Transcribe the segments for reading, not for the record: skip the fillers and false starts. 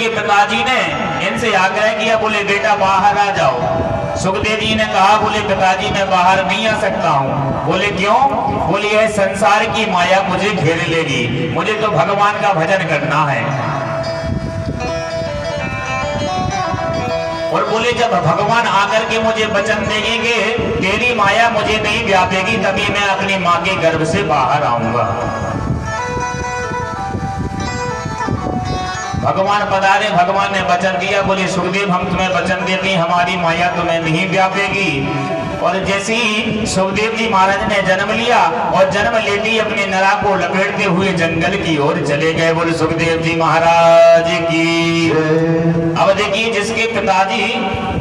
के पिताजी ने इनसे आग्रह किया, बोले बेटा बाहर आ जाओ। सुखदेव जी ने कहा, बोले पिताजी मैं बाहर नहीं आ सकता हूँ। बोले क्यों? बोले यह संसार की माया मुझे घेर लेगी, मुझे तो भगवान का भजन करना है। और बोले जब भगवान आकर के मुझे वचन देंगे तेरी माया मुझे नहीं व्यापेगी, तभी मैं अपनी माँ के गर्भ से बाहर आऊंगा। भगवान पधारे, भगवान ने वचन दिया, बोले सुखदेव हम तुम्हें वचन देते हैं हमारी माया तुम्हें नहीं व्यापेगी। और जैसे ही सुखदेव जी महाराज ने जन्म लिया और जन्म लेते ही अपने नरा को लपेटते हुए जंगल की ओर चले गए। बोले सुखदेव जी महाराज की। अब देखिए जिसके पिताजी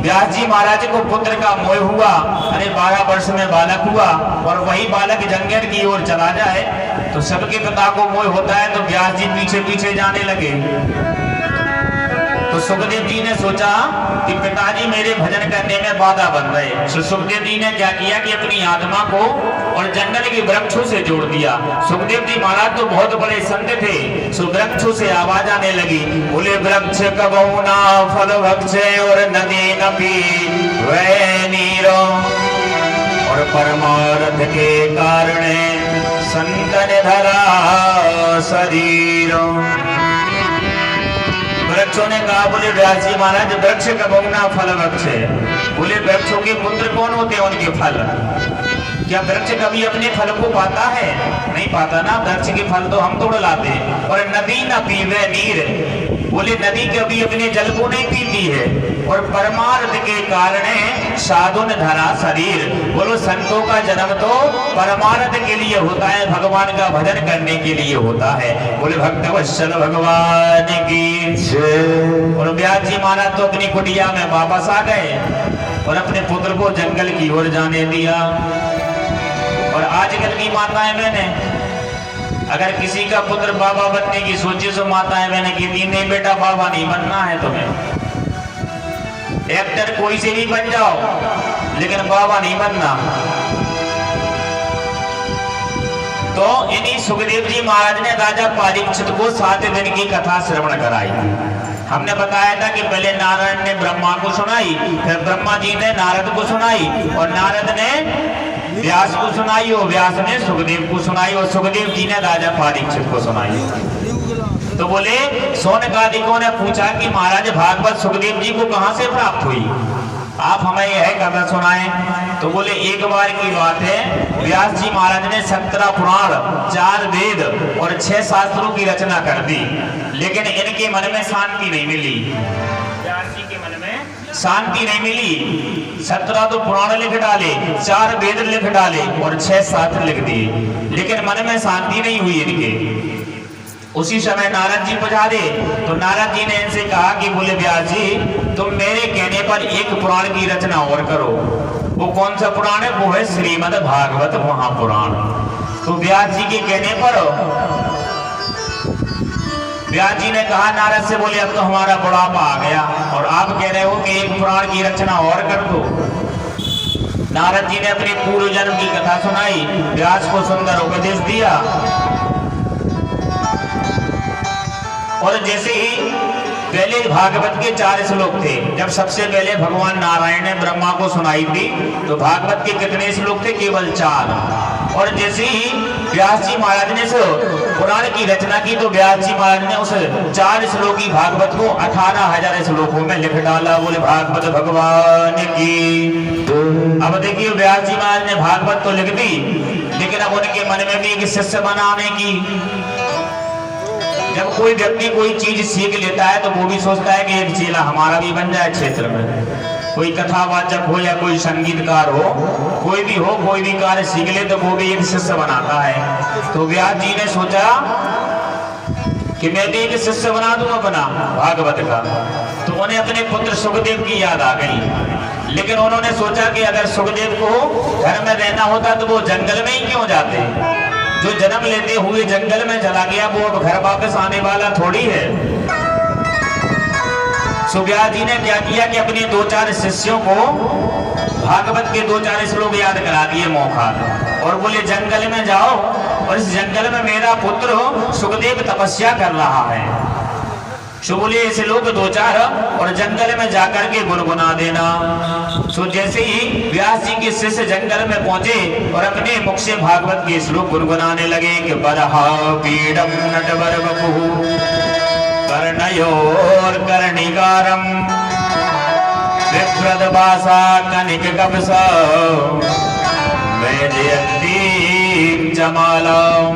व्यास जी महाराज को पुत्र का मोह हुआ, अरे 12 वर्ष में बालक हुआ और वही बालक जंगल की ओर चला जाए तो सबके पिता को मोह होता है, तो व्यास जी पीछे पीछे जाने लगे। तो सुखदेव जी ने सोचा कि पिताजी मेरे भजन करने में बाधा बन रहे। तो सुखदेव जी ने क्या किया कि अपनी आत्मा को और जंगल के वृक्षों से जोड़ दिया। सुखदेव जी महाराज तो बहुत बड़े संत थे, सो वृक्षों से आवाज आने लगी, बोले वृक्ष कबहु ना फल भक्षे और नदी न पीवै नीरो, और परमार्थ के कारण संतन धरा शरीर। वृक्षों ने कहा, बोले व्यास जी महाराज वृक्ष कबहु ना फल भक्षे, बोले वृक्षों के पुत्र कौन होते हैं उनके फल? क्या वृक्ष कभी अपने फल को पाता है? नहीं पाता ना, वृक्ष के फल तो हम तोड़ लाते हैं। और नदी न पीवे नीर, बोले नदी कभी अपने जल को नहीं पीती है। और परमार्थ के कारण साधुन धरा शरीर, बोलो संतों का जन्म तो परमार्थ के लिए होता है, भगवान का भजन करने के लिए होता है। बोले भक्त वत्सल भगवान की। और व्यास जी महाराज तो अपनी कुटिया में वापस आ गए और अपने पुत्र को जंगल की ओर जाने दिया। और आजकल की माताएं बहनें अगर किसी का पुत्र बाबा बनने की सोचे तो माताएं बहनें कहती नहीं बेटा बाबा नहीं बनना है तुम्हें, एक्टर कोई से भी बन जाओ लेकिन बाबा नहीं बनना। तो इन्हीं सुखदेव जी महाराज ने राजा परीक्षित को 7 दिन की कथा श्रवण कराई। हमने बताया था कि पहले नारायण ने ब्रह्मा को सुनाई, फिर ब्रह्मा जी ने नारद को सुनाई और नारद ने व्यास को सुनाई और व्यास ने सुखदेव को सुनाई और सुखदेव जी ने राजा परीक्षित को सुनाई। तो बोले शौनकादिकों ने पूछा कि महाराज भागवत सुखदेव जी को कहां से प्राप्त हुई, आप हमें यह कथा सुनाएं। तो बोले एक बार की बात है, व्यास जी महाराज ने 17 पुराण, 4 वेद और 6 शास्त्रों की रचना कर दी, लेकिन इनके मन में शांति नहीं मिली। व्यास जी के मन में शांति नहीं मिली। 17 तो पुराण लिख डाले, 4 वेद लिख डाले और 6 शास्त्र लिख दिए, लेकिन मन में शांति नहीं हुई इनके। उसी समय नारद जी पधारे तो नारद जी ने इनसे कहा कि बोले व्यास जी तुम मेरे कहने पर एक पुराण की रचना और करो। वो कौन सा पुराण है? वो है श्रीमद् भागवत महापुराण। तो व्यास जी के कहने पर व्यास जी ने कहा नारद से, बोले अब तो हमारा बुढ़ापा आ गया और आप कह रहे हो कि एक पुराण की रचना और कर दो। नारद जी ने अपने पूर्व जन्म की कथा सुनाई, व्यास को सुंदर उपदेश दिया। और जैसे ही पहले भागवत के 4 श्लोक थे, जब सबसे पहले भगवान नारायण ने ब्रह्मा को सुनाई थी तो भागवत के कितने श्लोक थे? केवल 4। और जैसे ही व्यास जी महाराज ने पुराण की रचना की तो व्यास जी महाराज ने उस 4 श्लोकी भागवत को 18,000 श्लोकों में लिख डाला। बोले भागवत भगवान की। अब देखिए व्यास जी महाराज ने भागवत तो लिख दी, लेकिन अब उनके मन में भी एक शिष्य बनाने की। जब कोई व्यक्ति कोई चीज सीख लेता है तो वो भी सोचता है कि एक चेला हमारा भी बन जाए क्षेत्र में। कोई कथावाचक हो या कोई संगीतकार हो, कोई भी हो, कोई भी कार्य सीख ले तो वो भी एक शिष्य बनाता है। तो व्यास जी ने सोचा कि मैं भी एक शिष्य बना दूं अपना भागवत का। तो उन्हें अपने पुत्र सुखदेव की याद आ गई, लेकिन उन्होंने सोचा कि अगर सुखदेव को घर में रहना होता तो वो जंगल में ही क्यों जाते। जो जन्म लेते हुए जंगल में चला गया वो अब घर वापस आने वाला थोड़ी है। व्यास जी ने क्या किया कि अपने 2-4 शिष्यों को भागवत के 2-4 श्लोक याद करा दिए मौका, और बोले जंगल में जाओ और इस जंगल में मेरा पुत्र सुखदेव तपस्या कर रहा है। सो बोले ऐसे लोग दो चार और जंगल में जाकर के गुनगुना देना। सो जैसे ही व्यास जी के शिष्य जंगल में पहुंचे और अपने मुख से भागवत के श्लोक गुनगुनाने लगे कि बरहा पीडम नटवर बपु कर्णयोर कर्णिकारम विप्रद भाषा कनिक कपसा वैजयंती जमालम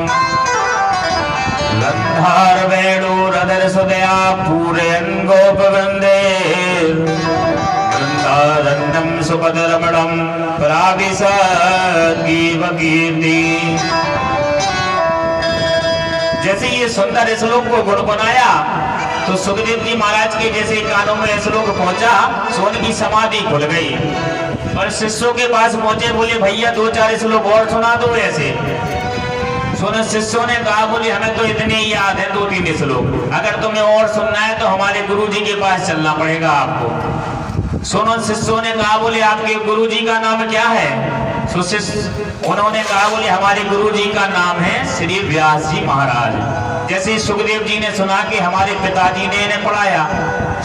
लंधार वेणुरधर सुदया पूरे अंगोपवृंदे वृंदारण्यम सुपदरमणम प्राविशत् कीर्ति। जैसे ये सुंदर श्लोक को गुनगुनाया तो सुखदेव जी महाराज के जैसे कानों में श्लोक पहुंचा सो उनकी समाधि खुल गई। और शिष्यों के पास पहुंचे, बोले भैया दो चार श्लोक और सुना दो। ऐसे सुनो शिष्यों ने कहा, बोले हमें तो इतने ही याद है 2-3 श्लोक, अगर तुम्हें और सुनना है तो हमारे गुरु जी के पास चलना पड़ेगा आपको। सुनो शिष्यों ने कहा, बोले आपके गुरु जी का नाम क्या है? उन्होंने कहा, बोले हमारे गुरु जी का नाम है श्री व्यास जी महाराज। जैसे सुखदेव जी ने सुना कि हमारे पिताजी ने इन्हें पढ़ाया,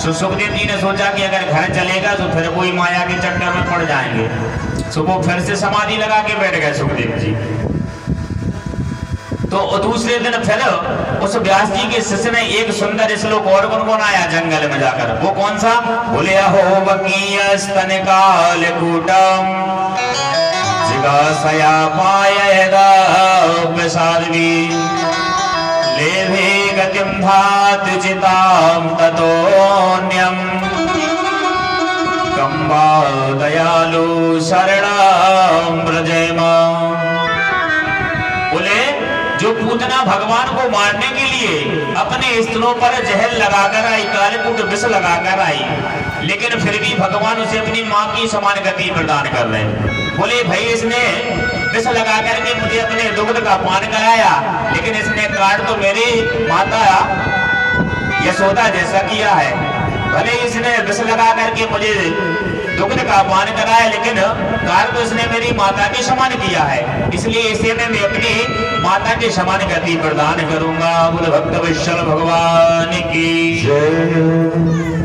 तो सुखदेव जी ने सोचा कि अगर घर चलेगा तो फिर कोई माया के चक्कर में पड़ जाएंगे। तो वो फिर से समाधि लगा के बैठ गए सुखदेव जी। तो दूसरे दिन फिर उस व्यास जी के शिष्य ने एक सुंदर श्लोक और गुनगुनाया जंगल में जाकर। वो कौन सा? बोले अहो वकीय स्तन काल कूटम जिगासया पायदा प्रसादवी लेभे गतिम धातु चिताम ततोन्यम कंबा दयालु शरणाम ब्रजेमा। बोले जो पूतना भगवान को मारने के लिए अपने स्तनों पर जहर लगाकर आई, कालकूट विष लगाकर आई, लेकिन फिर भी भगवान उसे अपनी मां की समान गति प्रदान कर रहे हैं। बोले भाई इसने विष लगा करके मुझे अपने दुग्ध का पान कराया, लेकिन इसने कार्य तो मेरी माता यशोदा जैसा किया है। भले इसने विष लगा करके मुझे दुग्ध का पान कराया, लेकिन कार्य तो इसने मेरी माता के समान किया है, इसलिए इसे मैं अपनी माता के समान गति प्रदान करूंगा। बोले भक्त वत्सल भगवान की जय।